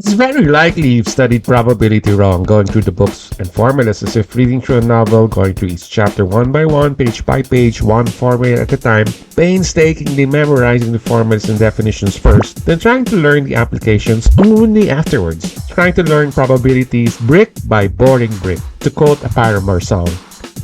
It's very likely you've studied probability wrong, going through the books and formulas as if reading through a novel, going through each chapter one by one, page by page, one formula at a time, painstakingly memorizing the formulas and definitions first, then trying to learn the applications only afterwards, trying to learn probabilities brick by boring brick, to quote a Paramore song.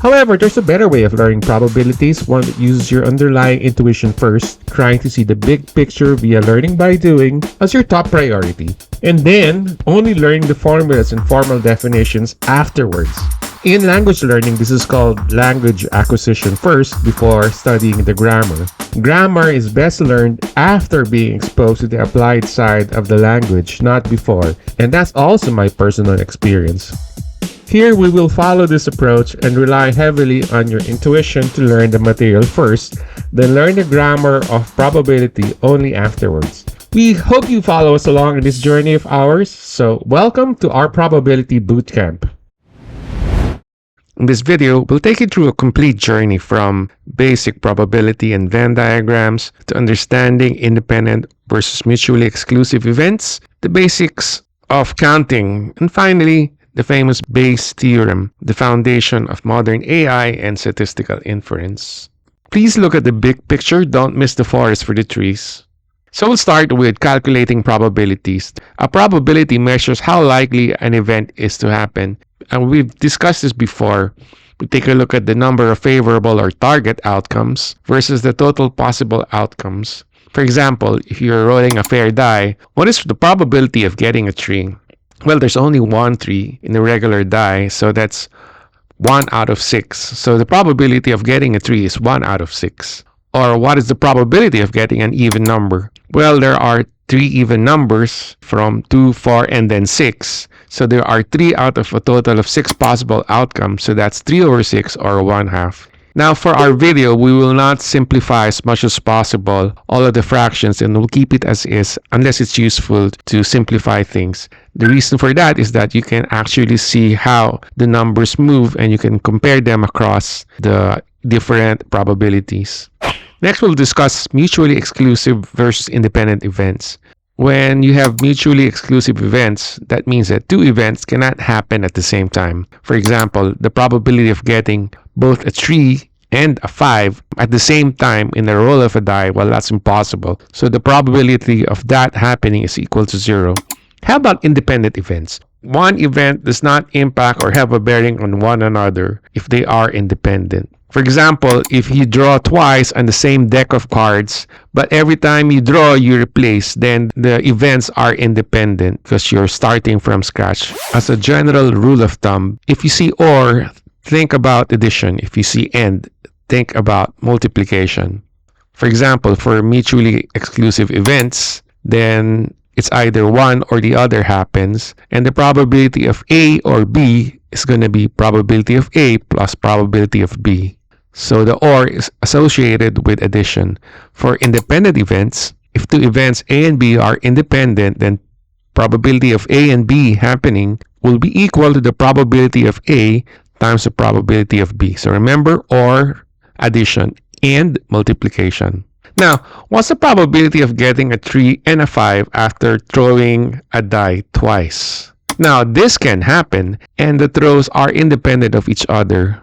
However, there's a better way of learning probabilities, one that uses your underlying intuition first, trying to see the big picture via learning by doing as your top priority, and then only learning the formulas and formal definitions afterwards. In language learning, this is called language acquisition first before studying the grammar. Grammar is best learned after being exposed to the applied side of the language, not before, and that's also my personal experience. Here we will follow this approach and rely heavily on your intuition to learn the material first, then learn the grammar of probability only afterwards. We hope you follow us along in this journey of ours, so welcome to our probability bootcamp. In this video, we'll take you through a complete journey from basic probability and Venn diagrams to understanding independent versus mutually exclusive events, the basics of counting, and finally, the famous Bayes theorem, the foundation of modern AI and statistical inference. Please look at the big picture, don't miss the forest for the trees. So we'll start with calculating probabilities. A probability measures how likely an event is to happen. And we've discussed this before. We take a look at the number of favorable or target outcomes versus the total possible outcomes. For example, if you're rolling a fair die, what is the probability of getting a 3? Well, there's only one 3 in a regular die, so that's 1 out of 6. So the probability of getting a 3 is 1 out of 6. Or what is the probability of getting an even number? Well, there are 3 even numbers from 2, 4, and then 6. So there are 3 out of a total of 6 possible outcomes. So that's 3 over 6 or 1/2. Now for our video, we will not simplify as much as possible all of the fractions and we'll keep it as is unless it's useful to simplify things. The reason for that is that you can actually see how the numbers move and you can compare them across the different probabilities. Next, we'll discuss mutually exclusive versus independent events. When you have mutually exclusive events, that means that 2 events cannot happen at the same time. For example, the probability of getting both a 3 and a 5 at the same time in a roll of a die, well, that's impossible. So the probability of that happening is equal to 0. How about independent events? One event does not impact or have a bearing on one another if they are independent. For example, if you draw twice on the same deck of cards, but every time you draw, you replace, then the events are independent because you're starting from scratch. As a general rule of thumb, if you see OR, think about addition. If you see AND, think about multiplication. For example, for mutually exclusive events, then it's either one or the other happens, and the probability of A or B is going to be probability of A plus probability of B. So the OR is associated with addition. For independent events, if 2 events A and B are independent, then probability of A and B happening will be equal to the probability of A times the probability of B. So remember, OR, addition, and multiplication. Now, what's the probability of getting a 3 and a 5 after throwing a die twice? Now, this can happen, and the throws are independent of each other.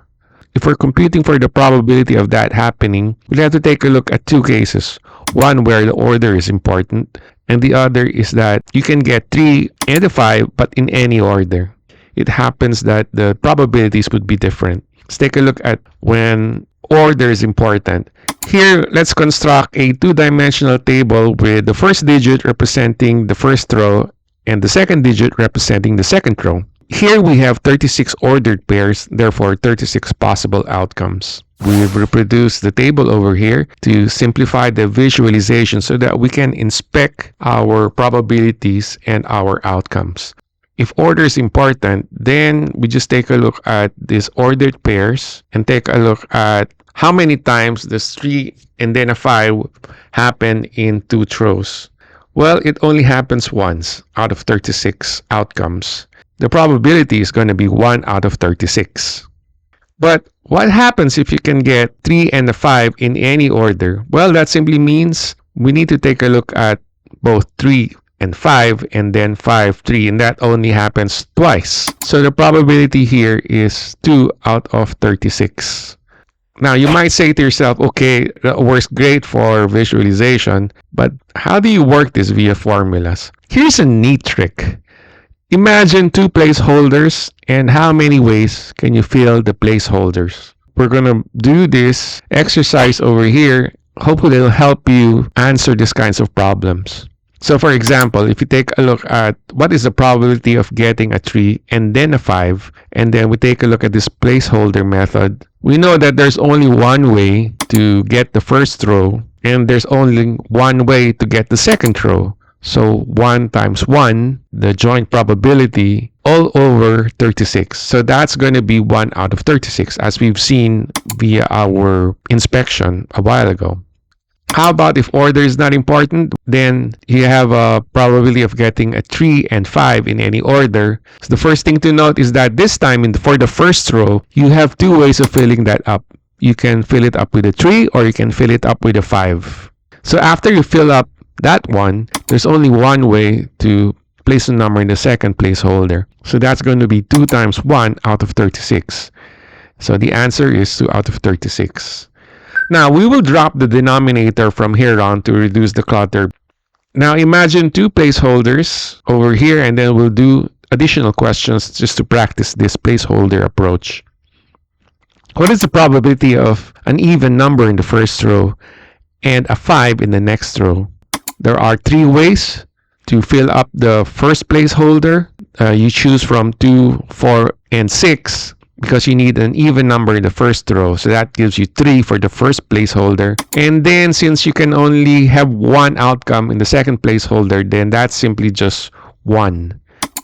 If we're computing for the probability of that happening, we'll have to take a look at 2 cases. One where the order is important, and the other is that you can get 3 and a 5, but in any order. It happens that the probabilities would be different. Let's take a look at when order is important. Here, let's construct a 2-dimensional table with the first digit representing the first row and the second digit representing the second row. Here we have 36 ordered pairs, therefore 36 possible outcomes. We've reproduced the table over here to simplify the visualization so that we can inspect our probabilities and our outcomes. If order is important, then we just take a look at these ordered pairs and take a look at how many times this 3 and then a 5 happen in 2 throws. Well, it only happens once out of 36 outcomes. The probability is going to be 1 out of 36. But what happens if you can get 3 and a 5 in any order? Well, that simply means we need to take a look at both 3 and 5, and then 5, 3, and that only happens twice. So the probability here is 2 out of 36. Now, you might say to yourself, okay, that works great for visualization, but how do you work this via formulas? Here's a neat trick. Imagine two placeholders, and how many ways can you fill the placeholders? We're going to do this exercise over here. Hopefully, it'll help you answer these kinds of problems. So, for example, if you take a look at what is the probability of getting a 3 and then a 5, and then we take a look at this placeholder method, we know that there's only one way to get the first row, and there's only one way to get the second row. So 1 times 1, the joint probability, all over 36. So that's going to be 1 out of 36, as we've seen via our inspection a while ago. How about if order is not important? Then you have a probability of getting a 3 and 5 in any order. So the first thing to note is that this time, for the first row, you have two ways of filling that up. You can fill it up with a 3 or you can fill it up with a 5. So after you fill up that one, there's only one way to place a number in the second placeholder. So that's going to be 2 times 1 out of 36. So the answer is 2 out of 36. Now, we will drop the denominator from here on to reduce the clutter. Now, imagine two placeholders over here, and then we'll do additional questions just to practice this placeholder approach. What is the probability of an even number in the first row and a 5 in the next row? There are 3 ways to fill up the first placeholder. You choose from 2, 4, and 6. Because you need an even number in the first row. So that gives you 3 for the first placeholder. And then since you can only have one outcome in the second placeholder, then that's simply just 1.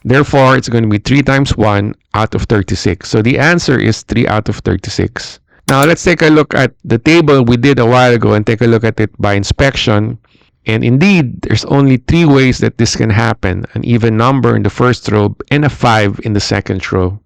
Therefore, it's going to be 3 times 1 out of 36. So the answer is 3 out of 36. Now, let's take a look at the table we did a while ago and take a look at it by inspection. And indeed, there's only 3 ways that this can happen. An even number in the first row and a 5 in the second row.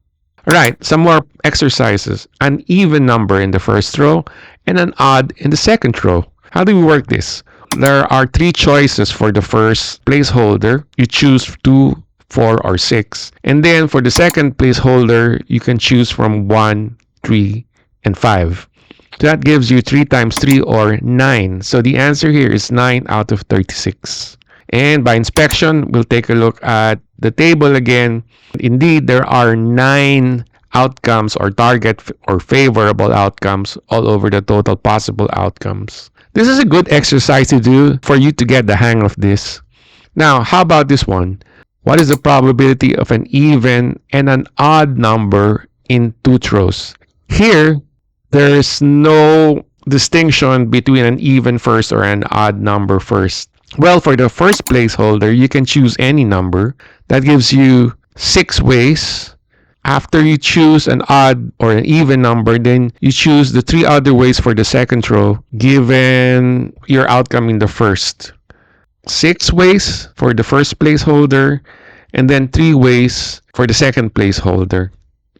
Alright, some more exercises. An even number in the first row and an odd in the second row. How do we work this? There are 3 choices for the first placeholder. You choose 2, 4, or 6. And then for the second placeholder, you can choose from 1, 3, and 5. So that gives you 3 times 3 or 9. So the answer here is 9 out of 36. And by inspection, we'll take a look at the table again. Indeed, there are 9 outcomes or target or favorable outcomes all over the total possible outcomes. This is a good exercise to do for you to get the hang of this. Now, how about this one? What is the probability of an even and an odd number in 2 rows? Here, there is no distinction between an even first or an odd number first. Well, for the first placeholder, you can choose any number. That gives you 6 ways. After you choose an odd or an even number, then you choose the 3 other ways for the second row, given your outcome in the first. 6 ways for the first placeholder, and then 3 ways for the second placeholder.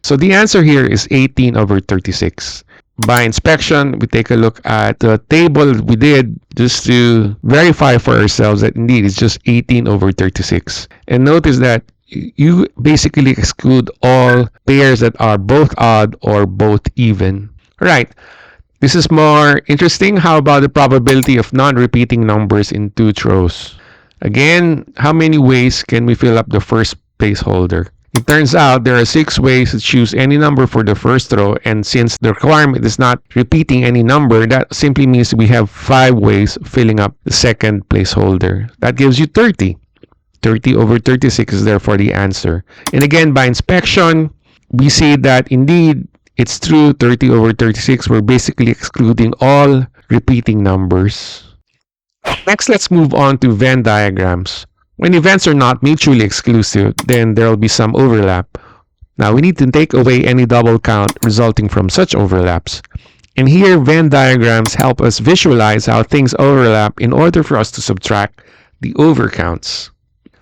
So the answer here is 18 over 36. By inspection, we take a look at the table we did just to verify for ourselves that indeed it's just 18 over 36. And notice that you basically exclude all pairs that are both odd or both even. Right. This is more interesting. How about the probability of non-repeating numbers in 2 rows? Again, how many ways can we fill up the first placeholder? It turns out there are 6 ways to choose any number for the first row, and since the requirement is not repeating any number, that simply means we have 5 ways of filling up the second placeholder. That gives you 30. 30 over 36 is therefore the answer. And again, by inspection, we see that indeed it's true, 30 over 36. We're basically excluding all repeating numbers. Next, let's move on to Venn diagrams. When events are not mutually exclusive, then there will be some overlap. Now, we need to take away any double count resulting from such overlaps. And here, Venn diagrams help us visualize how things overlap in order for us to subtract the overcounts.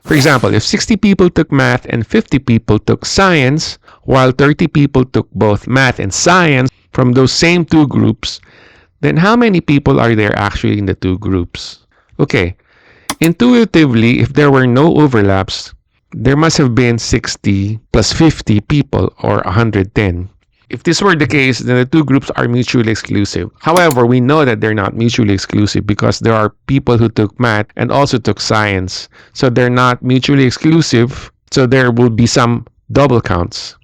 For example, if 60 people took math and 50 people took science, while 30 people took both math and science from those same 2 groups, then how many people are there actually in the 2 groups? Okay, Intuitively, if there were no overlaps, there must have been 60 plus 50 people, or 110. If this were the case, then the two groups are mutually exclusive. However, we know that they're not mutually exclusive because there are people who took math and also took science. So they're not mutually exclusive, so there will be some double counts.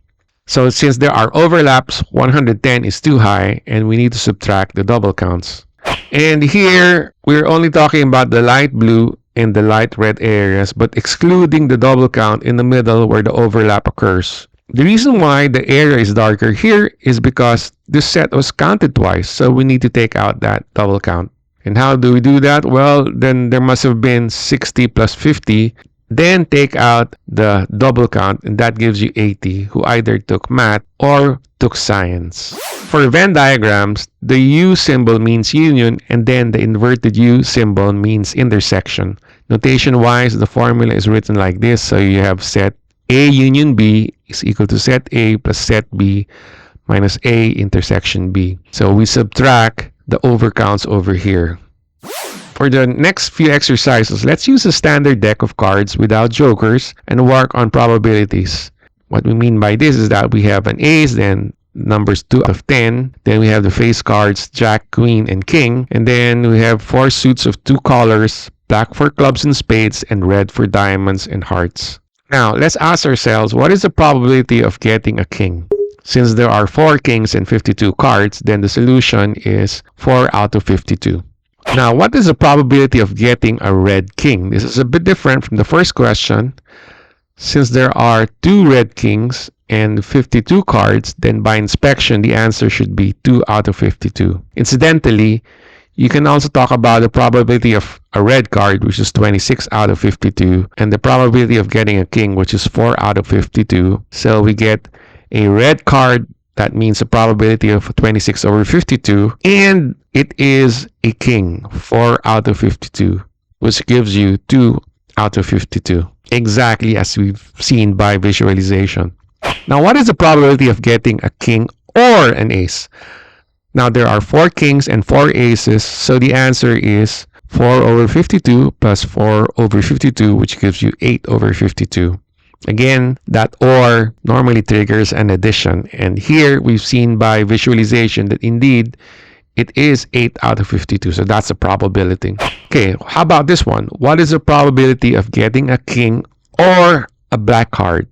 So since there are overlaps, 110 is too high and we need to subtract the double counts. And here, we're only talking about the light blue and the light red areas, but excluding the double count in the middle where the overlap occurs. The reason why the area is darker here is because this set was counted twice, so we need to take out that double count. And how do we do that? Well, then there must have been 60 plus 50, then take out the double count, and that gives you 80, who either took math or took science. For Venn diagrams, the U symbol means union, and then the inverted U symbol means intersection. Notation-wise, the formula is written like this, so you have set A union B is equal to set A plus set B minus A intersection B. So we subtract the overcounts over here. For the next few exercises, let's use a standard deck of cards without jokers and work on probabilities. What we mean by this is that we have an ace, then numbers 2 out of 10, then we have the face cards Jack, Queen, and King, and then we have 4 suits of 2 colors, black for clubs and spades, and red for diamonds and hearts. Now, let's ask ourselves, what is the probability of getting a king? Since there are 4 kings and 52 cards, then the solution is 4 out of 52. Now, what is the probability of getting a red king? This is a bit different from the first question. Since there are 2 red kings and 52 cards, then by inspection, the answer should be 2 out of 52. Incidentally, you can also talk about the probability of a red card, which is 26 out of 52, and the probability of getting a king, which is 4 out of 52. So we get a red card, that means a probability of 26 over 52, and it is a king, 4 out of 52, which gives you 2 out of 52, exactly as we've seen by visualization. Now, what is the probability of getting a king or an ace? Now, there are 4 kings and 4 aces, so the answer is 4 over 52 plus 4 over 52, which gives you 8 over 52. Again, that OR normally triggers an addition, and here we've seen by visualization that indeed it is 8 out of 52, so that's a probability. Okay, how about this one? What is the probability of getting a king or a black card?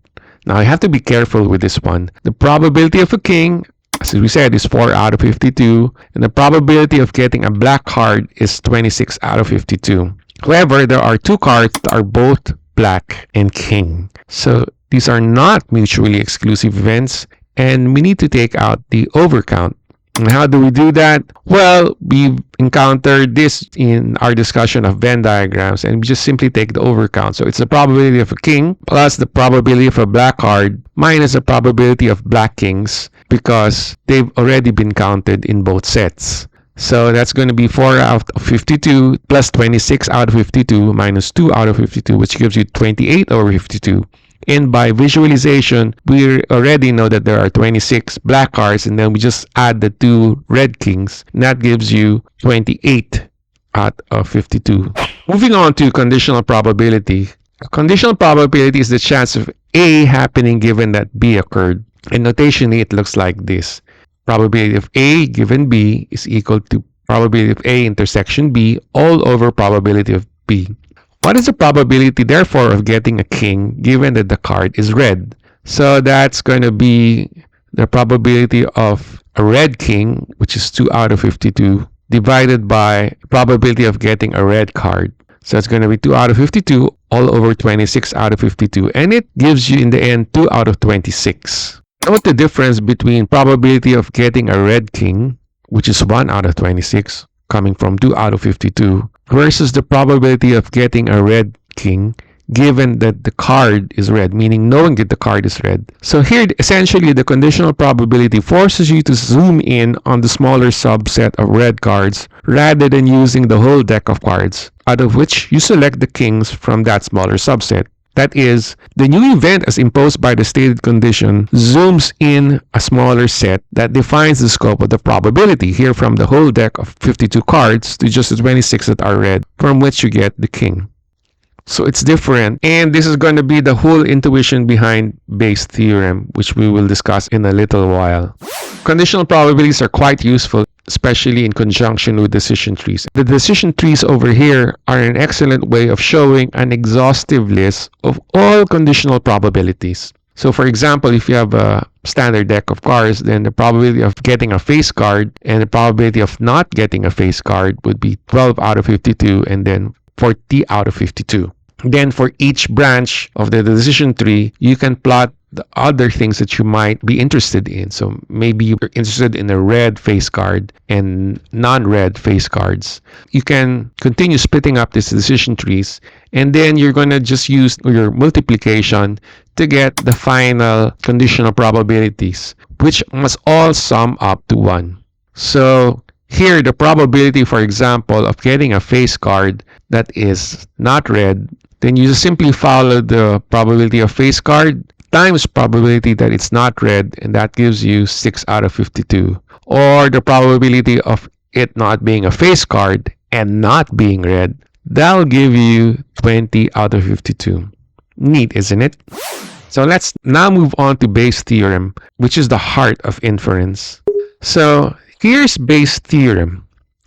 Now, you have to be careful with this one. The probability of a king, as we said, is 4 out of 52, and the probability of getting a black card is 26 out of 52. However, there are 2 cards that are both black and king. So these are not mutually exclusive events, and we need to take out the overcount. And how do we do that? Well, we've encountered this in our discussion of Venn diagrams, and we just simply take the overcount. So it's the probability of a king plus the probability of a black card minus the probability of black kings, because they've already been counted in both sets. So that's going to be 4 out of 52 plus 26 out of 52 minus 2 out of 52, which gives you 28 over 52. And by visualization, we already know that there are 26 black cards, and then we just add the 2 red kings, and that gives you 28 out of 52. Moving on to conditional probability. A conditional probability is the chance of A happening given that B occurred. And notationally, it looks like this. Probability of A given B is equal to probability of A intersection B all over probability of B. What is the probability, therefore, of getting a king given that the card is red? So that's going to be the probability of a red king, which is 2 out of 52, divided by probability of getting a red card. So it's going to be 2 out of 52 all over 26 out of 52. And it gives you, in the end, 2 out of 26. Note the difference between probability of getting a red king, which is 1 out of 26, coming from 2 out of 52, versus the probability of getting a red king given that the card is red, meaning knowing that the card is red. So here, essentially, the conditional probability forces you to zoom in on the smaller subset of red cards rather than using the whole deck of cards, out of which you select the kings from that smaller subset. That is, the new event as imposed by the stated condition zooms in a smaller set that defines the scope of the probability, here from the whole deck of 52 cards to just the 26 that are red, from which you get the king. So it's different. And this is going to be the whole intuition behind Bayes' theorem, which we will discuss in a little while. Conditional probabilities are quite useful, especially in conjunction with decision trees. The decision trees over here are an excellent way of showing an exhaustive list of all conditional probabilities. So for example, if you have a standard deck of cards, then the probability of getting a face card and the probability of not getting a face card would be 12 out of 52 and then 40 out of 52. Then for each branch of the decision tree, you can plot the other things that you might be interested in. So maybe you're interested in a red face card and non-red face cards. You can continue splitting up these decision trees, and then you're going to just use your multiplication to get the final conditional probabilities, which must all sum up to 1. So here, the probability, for example, of getting a face card that is not red, then you just simply follow the probability of face card times probability that it's not red, and that gives you 6 out of 52. Or the probability of it not being a face card and not being red, that'll give you 20 out of 52. Neat, isn't it? So let's now move on to Bayes' theorem, which is the heart of inference. So here's Bayes' theorem.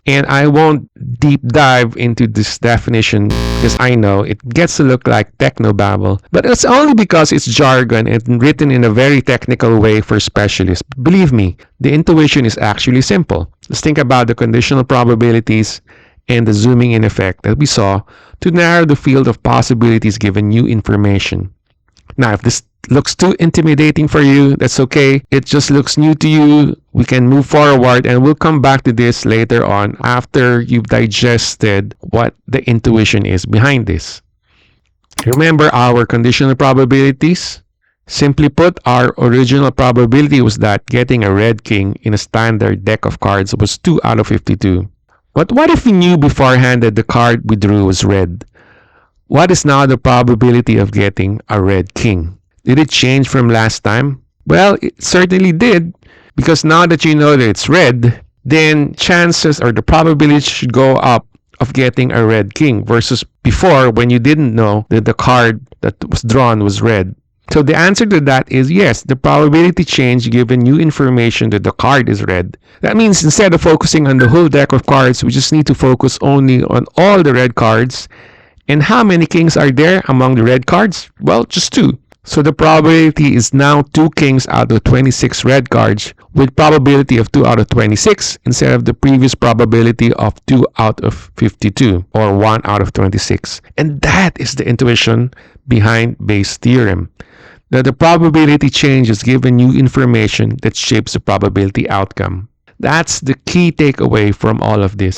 And I won't deep dive into this definition because I know it gets to look like technobabble, but it's only because it's jargon and written in a very technical way for specialists. Believe me, the intuition is actually simple. Let's think about the conditional probabilities and the zooming in effect that we saw to narrow the field of possibilities given new information. Now, if this looks too intimidating for you, that's okay. It just looks new to you. We can move forward, and we'll come back to this later on after you've digested what the intuition is behind this. Remember our conditional probabilities? Simply put, our original probability was that getting a red king in a standard deck of cards was 2 out of 52. But what if we knew beforehand that the card we drew was red? What is now the probability of getting a red king? Did it change from last time? Well, it certainly did, because now that you know that it's red, then chances or the probability should go up of getting a red king versus before when you didn't know that the card that was drawn was red. So the answer to that is yes, the probability changed given new information that the card is red. That means instead of focusing on the whole deck of cards, we just need to focus only on all the red cards. And how many kings are there among the red cards? Well, just 2. So the probability is now 2 kings out of 26 red cards with probability of 2 out of 26 instead of the previous probability of 2 out of 52 or 1 out of 26. And that is the intuition behind Bayes' theorem, that the probability change is given new information that shapes the probability outcome. That's the key takeaway from all of this.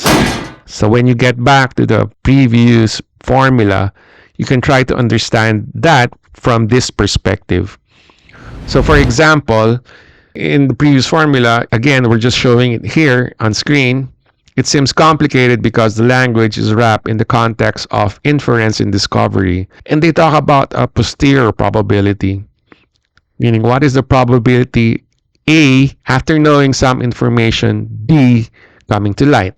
So when you get back to the previous formula, you can try to understand that from this perspective. So for example, in the previous formula, again, we're just showing it here on screen. It seems complicated because the language is wrapped in the context of inference and discovery. And they talk about a posterior probability, meaning what is the probability A after knowing some information B coming to light.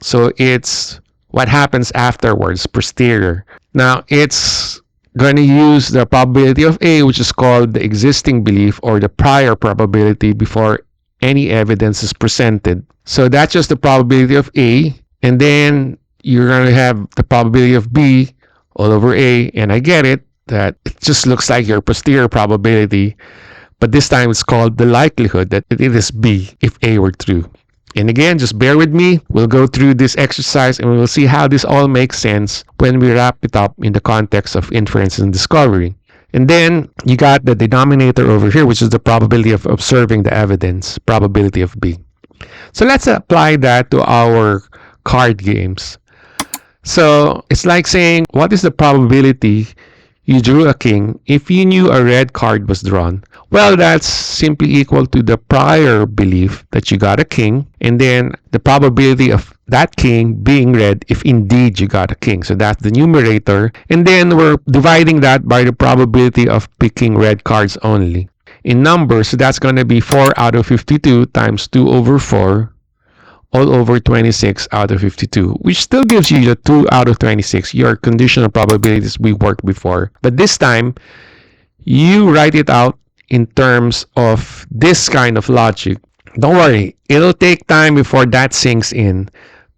So it's what happens afterwards, posterior. Now, it's going to use the probability of A, which is called the existing belief or the prior probability before any evidence is presented. So that's just the probability of A. And then you're going to have the probability of B all over A. And I get it, that it just looks like your posterior probability. But this time it's called the likelihood that it is B if A were true. And again, just bear with me. We'll go through this exercise and we will see how this all makes sense when we wrap it up in the context of inference and discovery. And then you got the denominator over here, which is the probability of observing the evidence, probability of B. So let's apply that to our card games. So it's like saying, what is the probability you drew a king if you knew a red card was drawn? Well, that's simply equal to the prior belief that you got a king, and then the probability of that king being red if indeed you got a king. So that's the numerator. And then we're dividing that by the probability of picking red cards only. In numbers, so that's going to be 4 out of 52 times 2 over 4, all over 26 out of 52, which still gives you the 2 out of 26, your conditional probabilities we worked before. But this time, you write it out in terms of this kind of logic. Don't worry, it'll take time before that sinks in.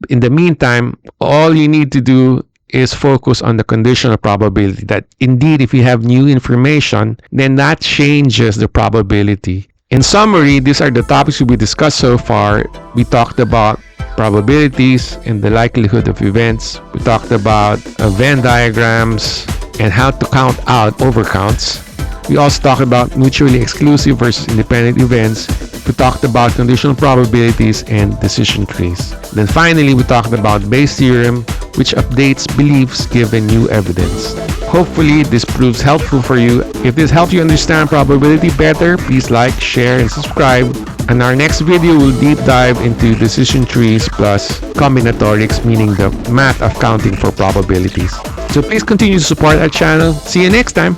In the meantime, all you need to do is focus on the conditional probability that indeed if you have new information, then that changes the probability. In summary, these are the topics we discussed so far. We talked about probabilities and the likelihood of events. We talked about Venn diagrams and how to count out overcounts. We also talked about mutually exclusive versus independent events. We talked about conditional probabilities and decision trees. Then finally, we talked about Bayes' theorem, which updates beliefs given new evidence. Hopefully, this proves helpful for you. If this helps you understand probability better, please like, share, and subscribe. And our next video will deep dive into decision trees plus combinatorics, meaning the math of counting for probabilities. So please continue to support our channel. See you next time.